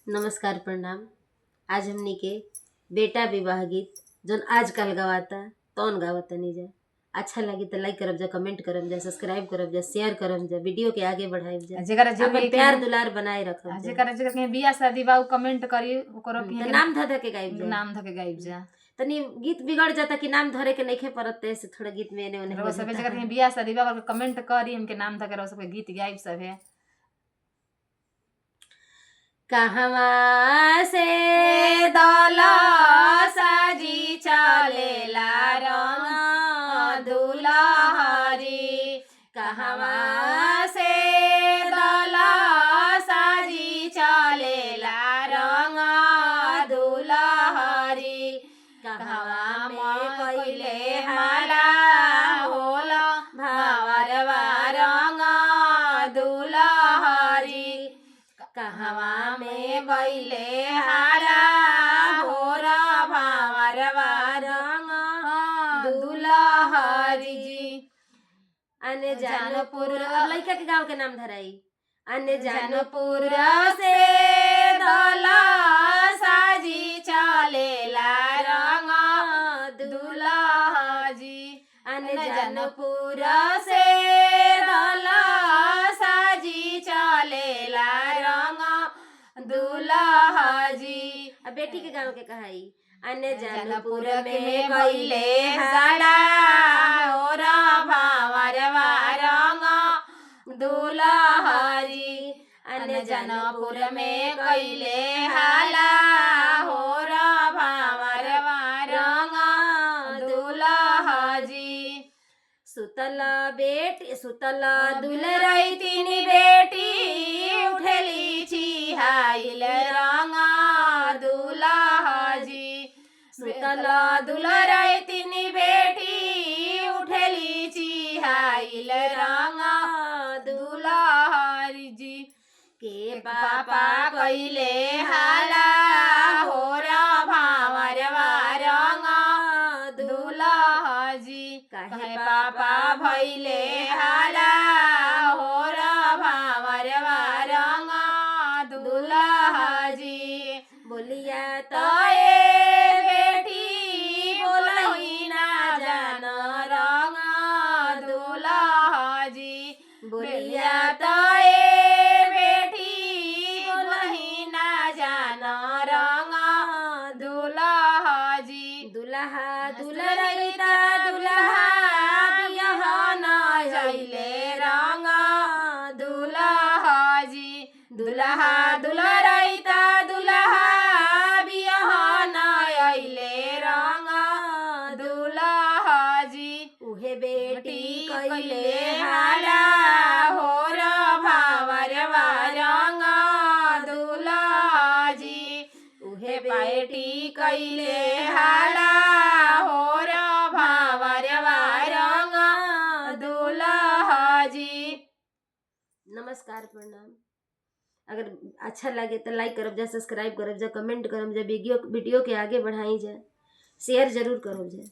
नमस्कार प्रणाम। आज हमनी के बेटा विवाह गीत जोन आजकल गवाता तौन गावता नहीं जा। अच्छा लगी तो लाइक करब जा, कमेंट करब जा, सब्सक्राइब करब जा, शेयर करब जा, वीडियो के आगे बढ़ाइब जा, जेकरा जे अपन प्यार दुलार बनाए रखब जा। जेकरा के बियाह शादी बा कमेंट करी ओकरो तो नाम ध के गाइब जा, नाम धके गाइब जा। तनी गीत बिगड़ जाता कि नाम धरे के नइखे परत से थोड़ा गीत में एने ओने हो सब जाता। जेकरा के बियाह शादी बा कमेंट करी हमके नाम धके रो सब गीत गाइब सब है। कहवा से दौला साजी चलेला रंग दुलहरी, कहवा से दौला साजी चलेला रंग दुलहरी, कहवा में कइले हाला होला भावरवा रंग दुलहरी, कहवा में गइले हाला होरा भावरवा रंग दुलहरी जी। अने जानपुर लइका के गांव के नाम धराई। अने जानपुर से दौला साजी चलेला रंग दुलहरी, अने जानपुर से दौला साजी चलेला रंग दुलहरी। अब बेटी के गांव के कहाई। अने जानपुर में गइले हाला होरा भावरवा रंग दुलहरी, अने जानपुर में गइले हाला होरा भावरवा रंग दुलहरी। सुतल बेटी सुतल दुलरई तीनी बेटी, उठेली छिहाइल रंग दुलहरी, सुतल दुलरई तीनी बेटी, उठेली छिहाइल रंग दुलहरी जी। के पापा कइले हाला होरा भावरवा रंग दुलहरी, काहे पापा भइले हाला होरा भावरवा रंग दुलहरी। बोलिया तए बेटी बोलही ना जान रंग दुलहरी, बोलिया तए बेटी बोलही ना जान रंग दुलहरी। दुल्हा दुलरैता दुल्हा बियाहन जइले रंग दुलहरी, दुल्हा दुलरैता दुल्हा बियाहन अइले रंग दुलहरी। उहे बेटी कइले हाला होरा भावरवा रंग दुलहरी, उहे बेटी कइले हाला होरा भावरवा रंग दुलहरी। नमस्कार प्रणाम। अगर अच्छा लगे तो लाइक करब जा, सब्सक्राइब करब जा, कमेंट करब जा, वीडियो के आगे बढ़ाई जा, शेयर जरूर करब जा।